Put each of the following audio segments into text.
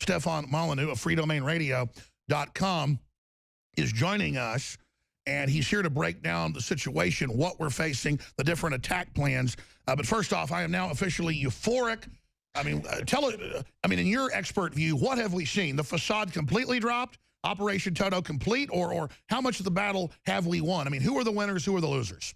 Stefan Molyneux of freedomainradio.com is joining us, and he's here to break down the situation, what we're facing, the different attack plans. But first off, I am now officially euphoric. I mean, in your expert view, what have we seen? The facade completely dropped? Operation Toto complete? Or how much of the battle have we won? I mean, who are the winners? Who are the losers?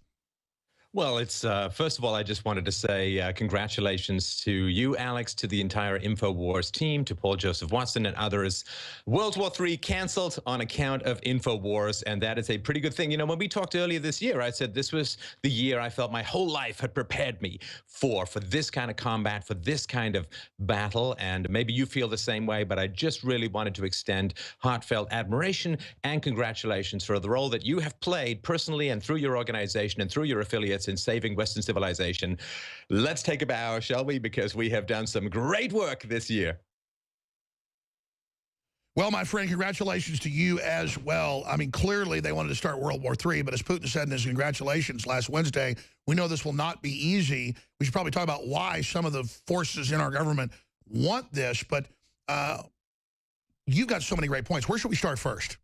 Well, it's first of all, I just wanted to say congratulations to you, Alex, to the entire InfoWars team, to Paul Joseph Watson and others. World War III canceled on account of InfoWars, and that is a pretty good thing. You know, when we talked earlier this year, I said this was the year I felt my whole life had prepared me for this kind of combat, for this kind of battle, and maybe you feel the same way, but I just really wanted to extend heartfelt admiration and congratulations for the role that you have played personally and through your organization and through your affiliates in saving Western civilization. Let's take a bow, shall we? Because we have done some great work this year. Well, my friend, congratulations to you as well. I mean, clearly they wanted to start World War III, but as Putin said in his congratulations last Wednesday, we know this will not be easy. We should probably talk about why some of the forces in our government want this, but you've got so many great points. Where should we start first?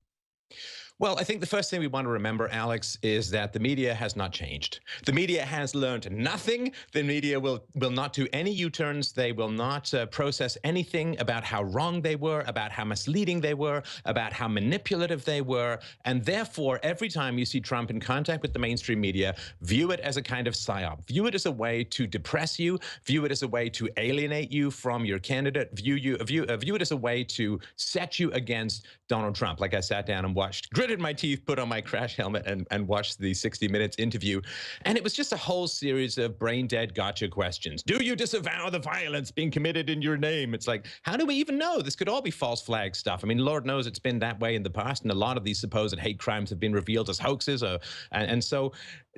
Well, I think the first thing we want to remember, Alex, is that the media has not changed. The media has learned nothing. The media will not do any U-turns. They will not process anything about how wrong they were, about how misleading they were, about how manipulative they were. And therefore, every time you see Trump in contact with the mainstream media, view it as a kind of psyop. View it as a way to depress you. View it as a way to alienate you from your candidate. View it as a way to set you against Donald Trump. Like I sat down and watched, gritted my teeth, put on my crash helmet, and watched the 60 Minutes interview. And it was just a whole series of brain-dead gotcha questions. Do you disavow the violence being committed in your name? It's like, how do we even know? This could all be false flag stuff. I mean, Lord knows it's been that way in the past, and a lot of these supposed hate crimes have been revealed as hoaxes. And so,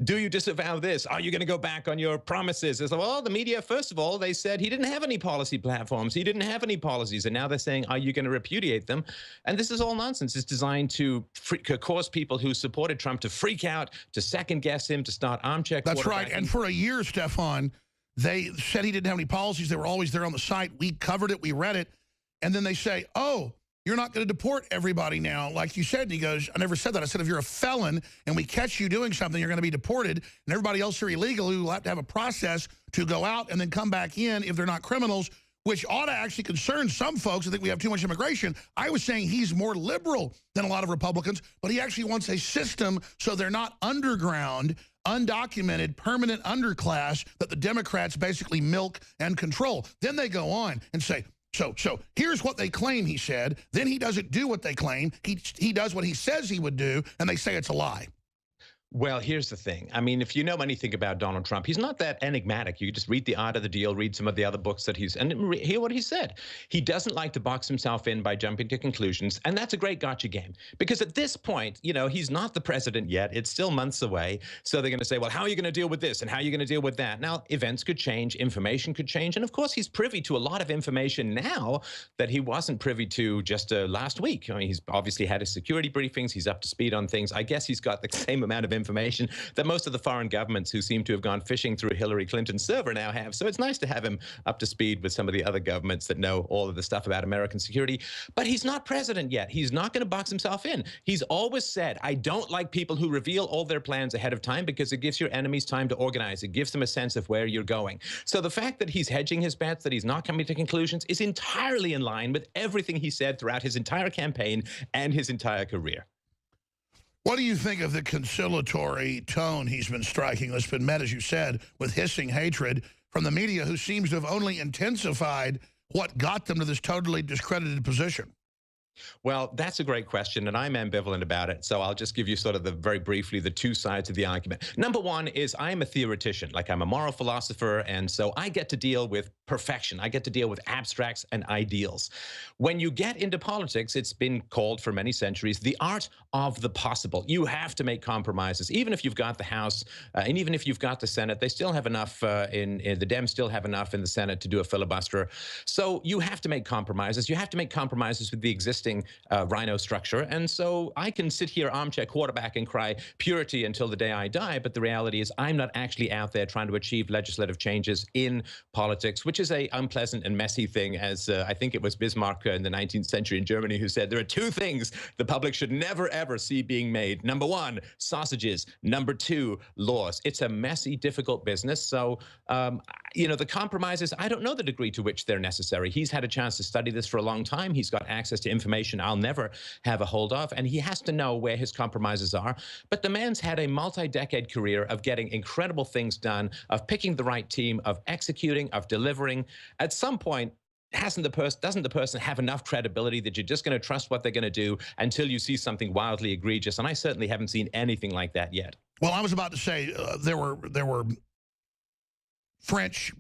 do you disavow this? Are you going to go back on your promises? It's like, well, the media, first of all, they said he didn't have any policy platforms. He didn't have any policies. And now they're saying, are you going to repudiate them? And this is all nonsense. It's designed to cause people who supported Trump to freak out, to second guess him, to start armchair. That's right. And for a year, Stefan, they said he didn't have any policies. They were always there on the site. We covered it. We read it. And then they say, oh, you're not going to deport everybody now, like you said. And he goes, I never said that. I said, if you're a felon and we catch you doing something, you're going to be deported. And everybody else are illegal who will have to have a process to go out and then come back in if they're not criminals, which ought to actually concern some folks. I think we have too much immigration. I was saying he's more liberal than a lot of Republicans, but he actually wants a system so they're not underground, undocumented, permanent underclass that the Democrats basically milk and control. Then they go on and say, so here's what they claim he said. Then he doesn't do what they claim. He does what he says he would do, and they say it's a lie. Well, here's the thing. I mean, if you know anything about Donald Trump, he's not that enigmatic. You just read The Art of the Deal, read some of the other books that and hear what he said. He doesn't like to box himself in by jumping to conclusions, and that's a great gotcha game. Because at this point, you know, he's not the president yet. It's still months away. So they're going to say, well, how are you going to deal with this, and how are you going to deal with that? Now, events could change, information could change, and of course, he's privy to a lot of information now that he wasn't privy to just last week. I mean, he's obviously had his security briefings. He's up to speed on things. I guess he's got the same amount of information that most of the foreign governments who seem to have gone fishing through Hillary Clinton's server now have. So it's nice to have him up to speed with some of the other governments that know all of the stuff about American security. But he's not president yet. He's not going to box himself in. He's always said, I don't like people who reveal all their plans ahead of time because it gives your enemies time to organize. It gives them a sense of where you're going. So the fact that he's hedging his bets, that he's not coming to conclusions, is entirely in line with everything he said throughout his entire campaign and his entire career. What do you think of the conciliatory tone he's been striking that's been met, as you said, with hissing hatred from the media, who seems to have only intensified what got them to this totally discredited position? Well, that's a great question, and I'm ambivalent about it. So I'll just give you sort of very briefly the two sides of the argument. Number one is I'm a theoretician, like I'm a moral philosopher, and so I get to deal with perfection. I get to deal with abstracts and ideals. When you get into politics, it's been called for many centuries the art of the possible. You have to make compromises. Even if you've got the House, and even if you've got the Senate, they still have enough in the Dems still have enough in the Senate to do a filibuster. So you have to make compromises. You have to make compromises with the existing rhino structure. And so I can sit here armchair quarterback and cry purity until the day I die. But the reality is I'm not actually out there trying to achieve legislative changes in politics, which which is a unpleasant and messy thing, as I think it was Bismarck in the 19th century in Germany who said there are two things the public should never, ever see being made. Number one, sausages. Number two, laws. It's a messy, difficult business. So, you know, the compromises, I don't know the degree to which they're necessary. He's had a chance to study this for a long time. He's got access to information I'll never have a hold of, and he has to know where his compromises are. But the man's had a multi-decade career of getting incredible things done, of picking the right team, of executing, of delivering. At some point, doesn't the person have enough credibility that you're just going to trust what they're going to do until you see something wildly egregious? And I certainly haven't seen anything like that yet. Well, I was about to say there were French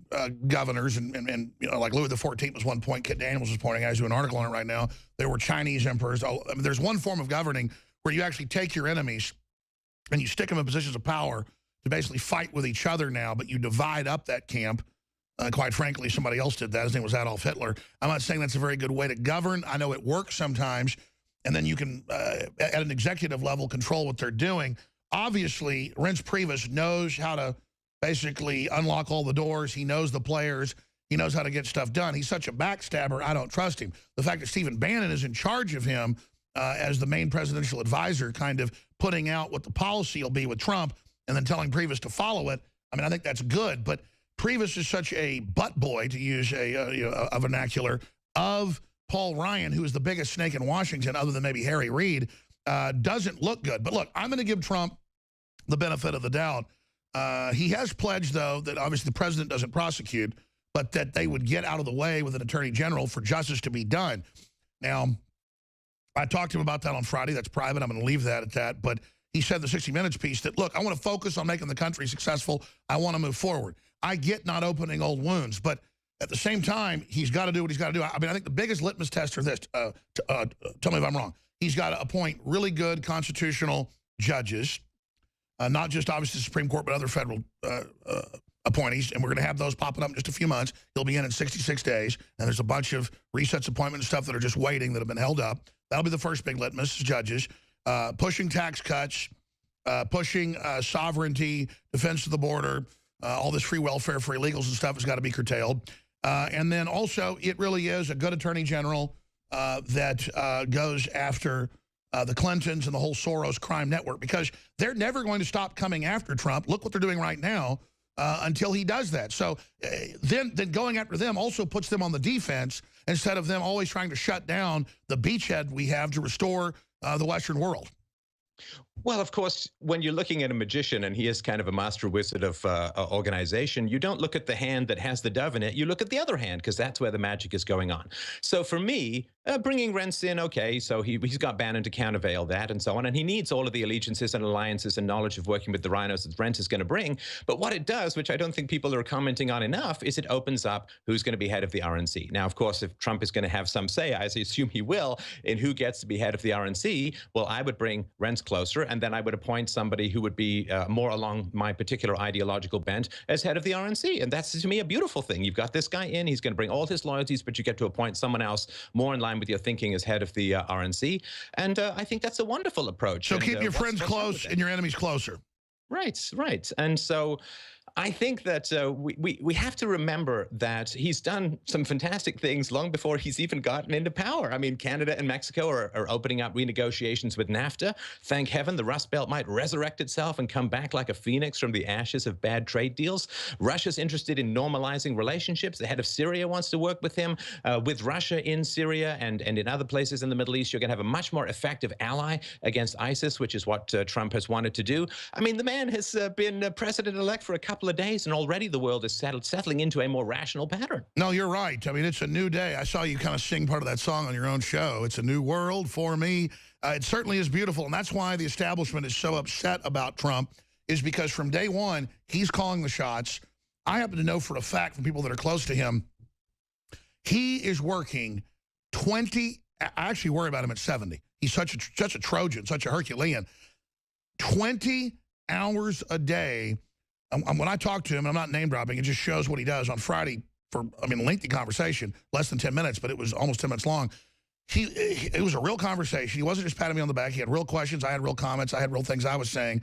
governors, and you know, like Louis XIV was one point. Kit Daniels was pointing out. He's doing an article on it right now. There were Chinese emperors. I mean, there's one form of governing where you actually take your enemies and you stick them in positions of power to basically fight with each other now, but you divide up that camp. Quite frankly, somebody else did that. His name was Adolf Hitler. I'm not saying that's a very good way to govern. I know it works sometimes, and then you can, at an executive level, control what they're doing. Obviously, Reince Priebus knows how to basically unlock all the doors. He knows the players. He knows how to get stuff done. He's such a backstabber, I don't trust him. The fact that Stephen Bannon is in charge of him as the main presidential advisor, kind of putting out what the policy will be with Trump and then telling Priebus to follow it, I mean, I think that's good. But Priebus is such a butt boy, to use a vernacular, of Paul Ryan, who is the biggest snake in Washington other than maybe Harry Reid, doesn't look good. But look, I'm going to give Trump the benefit of the doubt. He has pledged, though, that obviously the president doesn't prosecute, but that they would get out of the way with an attorney general for justice to be done. Now, I talked to him about that on Friday. That's private. I'm going to leave that at that. But he said in the 60 Minutes piece that, look, I want to focus on making the country successful. I want to move forward. I get not opening old wounds, but at the same time, he's got to do what he's got to do. I mean, I think the biggest litmus test for this, tell me if I'm wrong, he's got to appoint really good constitutional judges, not just obviously the Supreme Court, but other federal appointees, and we're going to have those popping up in just a few months. He'll be in 66 days, and there's a bunch of resets, appointments, and stuff that are just waiting that have been held up. That'll be the first big litmus, judges. Pushing tax cuts, pushing sovereignty, defense of the border, all this free welfare for illegals and stuff has got to be curtailed. And then also, it really is a good attorney general that goes after the Clintons and the whole Soros crime network, because they're never going to stop coming after Trump. Look what they're doing right now until he does that. So then going after them also puts them on the defense instead of them always trying to shut down the beachhead we have to restore the Western world. Well, of course, when you're looking at a magician and he is kind of a master wizard of organization, you don't look at the hand that has the dove in it. You look at the other hand, because that's where the magic is going on. So for me, bringing Reince in, okay, so he's got Bannon to countervail that and so on, and he needs all of the allegiances and alliances and knowledge of working with the rhinos that Reince is going to bring. But what it does, which I don't think people are commenting on enough, is it opens up who's going to be head of the RNC. Now, of course, if Trump is going to have some say, as I assume he will, in who gets to be head of the RNC, well, I would bring Reince closer, and then I would appoint somebody who would be more along my particular ideological bent as head of the RNC. And that's, to me, a beautiful thing. You've got this guy in, he's going to bring all his loyalties, but you get to appoint someone else more in line with your thinking as head of the RNC. And I think that's a wonderful approach. So and, keep your friends close and your enemies closer. Right, right. And so I think that we have to remember that he's done some fantastic things long before he's even gotten into power. I mean, Canada and Mexico are opening up renegotiations with NAFTA. Thank heaven the Rust Belt might resurrect itself and come back like a phoenix from the ashes of bad trade deals. Russia's interested in normalizing relationships. The head of Syria wants to work with him. With Russia in Syria and in other places in the Middle East, you're going to have a much more effective ally against ISIS, which is what Trump has wanted to do. I mean, the man has been president-elect for a couple of days, and already the world is settling into a more rational pattern. No, you're right. I mean, it's a new day. I saw you kind of sing part of that song on your own show. It's a new world for me. It certainly is beautiful, and that's why the establishment is so upset about Trump, is because from day one, he's calling the shots. I happen to know for a fact from people that are close to him, he is working 20, I actually worry about him at 70. He's such a Trojan, such a Herculean. 20 hours a day. And when I talk to him, and I'm not name dropping, it just shows what he does. On Friday, for, I mean, a lengthy conversation, less than 10 minutes, but it was almost 10 minutes long. It was a real conversation. He wasn't just patting me on the back. He had real questions. I had real comments. I had real things I was saying.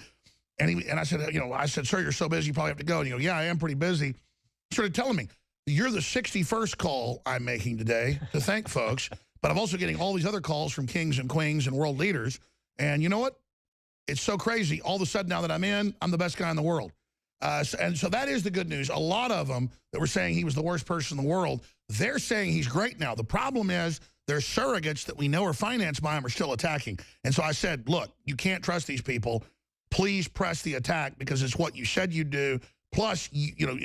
And I said, sir, you're so busy, you probably have to go. And he goes, yeah, I am pretty busy. He started telling me, you're the 61st call I'm making today to thank folks, but I'm also getting all these other calls from kings and queens and world leaders. And you know what? It's so crazy. All of a sudden, now that I'm in, I'm the best guy in the world. And so that is the good news. A lot of them that were saying he was the worst person in the world, they're saying he's great now. The problem is there's surrogates that we know are financed by him are still attacking. And so I said, look, you can't trust these people. Please press the attack because it's what you said you'd do. Plus, you know,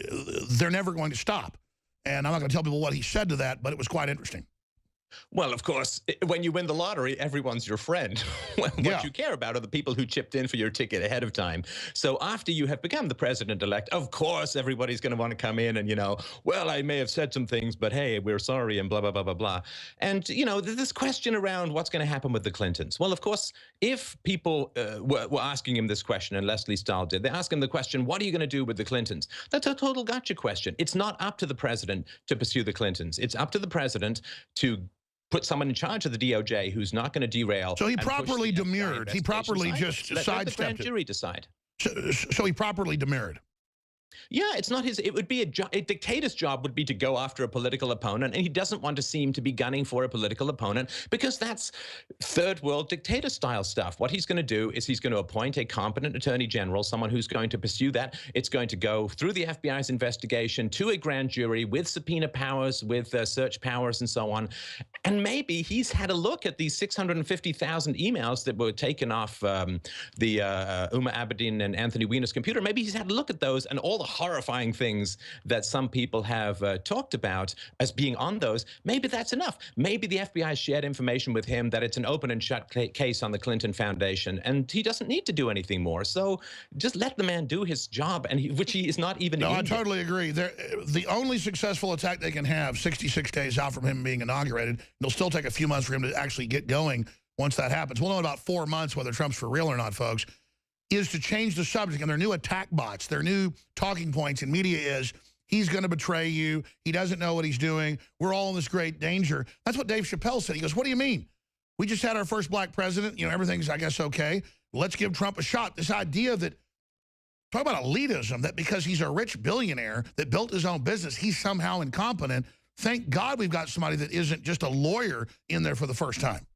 they're never going to stop. And I'm not going to tell people what he said to that, but it was quite interesting. Well, of course, when you win the lottery, everyone's your friend. What you care about are the people who chipped in for your ticket ahead of time. So after you have become the president-elect, of course, everybody's going to want to come in and, you know, well, I may have said some things, but hey, we're sorry and blah, blah, blah, blah, blah. And, you know, this question around what's going to happen with the Clintons. Well, of course, if people were asking him this question, and Leslie Stahl did, they asked him the question, what are you going to do with the Clintons? That's a total gotcha question. It's not up to the president to pursue the Clintons. It's up to the president to put someone in charge of the DOJ who's not going to derail. So he properly demurred. He properly just sidestepped it. Let the grand jury decide. So he properly demurred. Yeah, it's not his. It would be a dictator's job would be to go after a political opponent, and he doesn't want to seem to be gunning for a political opponent because that's third world dictator style stuff. What he's going to do is he's going to appoint a competent attorney general, someone who's going to pursue that. It's going to go through the FBI's investigation to a grand jury with subpoena powers, with search powers, and so on. And maybe he's had a look at these 650,000 emails that were taken off the Uma Abedin and Anthony Weiner's computer. Maybe he's had a look at those and all the horrifying things that some people have talked about as being on those. Maybe that's enough. Maybe the FBI shared information with him that it's an open and shut case on the Clinton Foundation, and he doesn't need to do anything more. So just let the man do his job, and which he is not even. No, I totally agree. The only successful attack they can have, 66 days out from him being inaugurated, it'll still take a few months for him to actually get going once that happens. We'll know in about 4 months whether Trump's for real or not, folks, is to change the subject. And their new attack bots, their new talking points in media is, he's going to betray you. He doesn't know what he's doing. We're all in this great danger. That's what Dave Chappelle said. He goes, what do you mean? We just had our first black president. You know, everything's, I guess, okay. Let's give Trump a shot. This idea that, talk about elitism, that because he's a rich billionaire that built his own business, he's somehow incompetent. Thank God we've got somebody that isn't just a lawyer in there for the first time.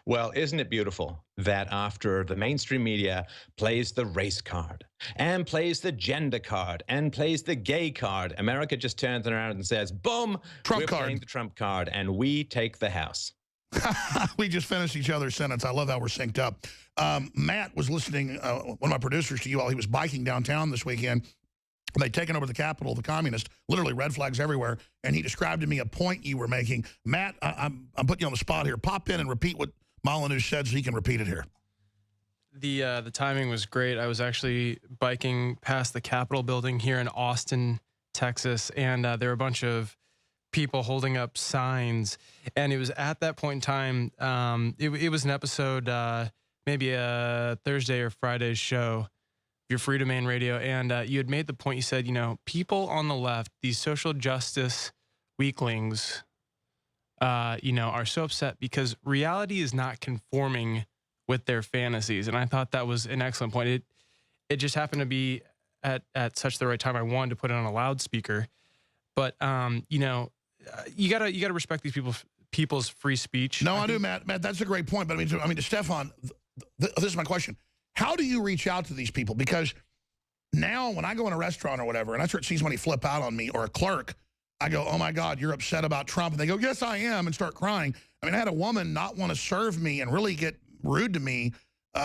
Well, isn't it beautiful that after the mainstream media plays the race card and plays the gender card and plays the gay card, America just turns around and says, boom, Trump we're card. playing the Trump card, and we take the House. We just finished each other's sentence. I love how we're synced up. Matt was listening, one of my producers, to you while he was biking downtown this weekend. They'd taken over the Capitol, the communists, literally red flags everywhere, and he described to me a point you were making. Matt, I'm putting you on the spot here. Pop in and repeat what Molyneux said so he can repeat it here. The timing was great. I was actually biking past the Capitol building here in Austin, Texas, and there were a bunch of people holding up signs, and it was at that point in time, it was an episode, maybe a Thursday or Friday show, your Free Domain Radio, and you had made the point, you said, you know, people on the left, these social justice weaklings, you know, are so upset because reality is not conforming with their fantasies. And I thought that was an excellent point. It just happened to be at such the right time. I wanted to put it on a loudspeaker, but you know, you gotta respect these people's free speech. No, I do, Matt. Matt, that's a great point. But I mean, to Stefan, this is my question. How do you reach out to these people? Because now when I go in a restaurant or whatever, and I start seeing somebody flip out on me or a clerk, I go, oh my God, you're upset about Trump. And they go, yes, I am, and start crying. I mean, I had a woman not want to serve me and really get rude to me when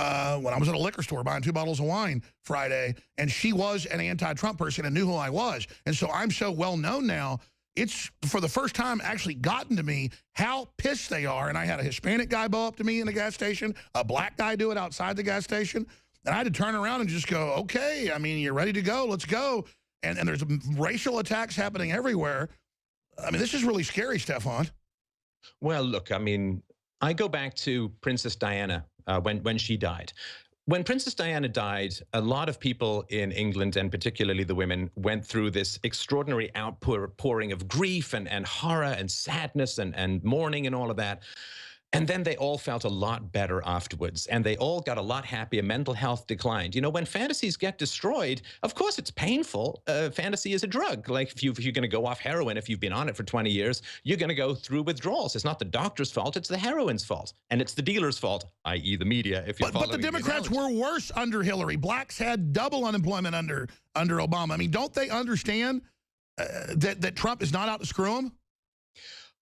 I was at a liquor store buying 2 bottles of wine Friday, and she was an anti-Trump person and knew who I was. And so I'm so well known now, it's for the first time actually gotten to me how pissed they are. And I had a Hispanic guy bow up to me in the gas station, a black guy do it outside the gas station. And I had to turn around and just go, okay, I mean, you're ready to go, let's go. And there's racial attacks happening everywhere. I mean, this is really scary, Stefan. Well, look, I mean, I go back to Princess Diana when she died. When Princess Diana died, a lot of people in England, and particularly the women, went through this extraordinary outpouring of grief and horror and sadness and mourning and all of that. And then they all felt a lot better afterwards, and they all got a lot happier. Mental health declined. You know, when fantasies get destroyed, of course it's painful. Fantasy is a drug. Like if you're going to go off heroin, if you've been on it for 20 years, you're going to go through withdrawals. It's not the doctor's fault, it's the heroin's fault. And it's the dealer's fault, i.e. the media, if you're But the Democrats were worse under Hillary. Blacks had double unemployment under Obama. I mean, don't they understand that Trump is not out to screw them?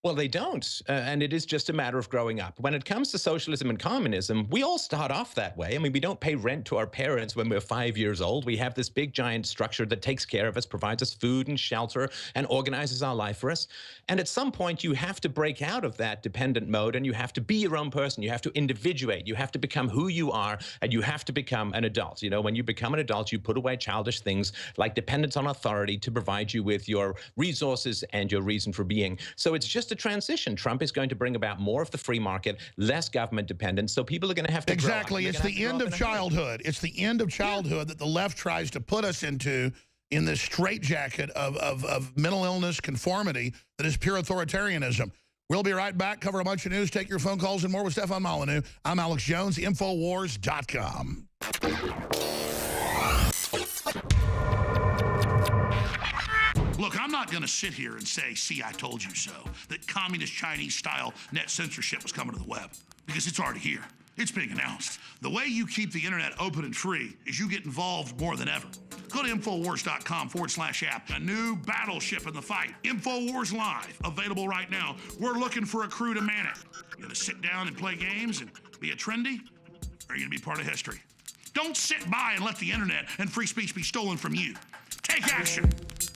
Well, they don't, and it is just a matter of growing up. When it comes to socialism and communism, we all start off that way. I mean, we don't pay rent to our parents when we're 5 years old. We have this big, giant structure that takes care of us, provides us food and shelter, and organizes our life for us. And at some point, you have to break out of that dependent mode, and you have to be your own person. You have to individuate. You have to become who you are, and you have to become an adult. You know, when you become an adult, you put away childish things like dependence on authority to provide you with your resources and your reason for being. So it's just a transition. Trump is going to bring about more of the free market, less government dependence, so people are going to have to Exactly. It's the end of childhood. It's the end of childhood that the left tries to put us into in this straitjacket of mental illness conformity that is pure authoritarianism. We'll be right back, cover a bunch of news, take your phone calls and more with Stefan Molyneux. I'm Alex Jones, Infowars.com. Look, I'm not going to sit here and say, see, I told you so, that communist Chinese-style net censorship was coming to the web, because it's already here. It's being announced. The way you keep the internet open and free is you get involved more than ever. Go to Infowars.com/app. A new battleship in the fight. Infowars Live, available right now. We're looking for a crew to man it. You going to sit down and play games and be a trendy? Or are you going to be part of history? Don't sit by and let the internet and free speech be stolen from you. Take action.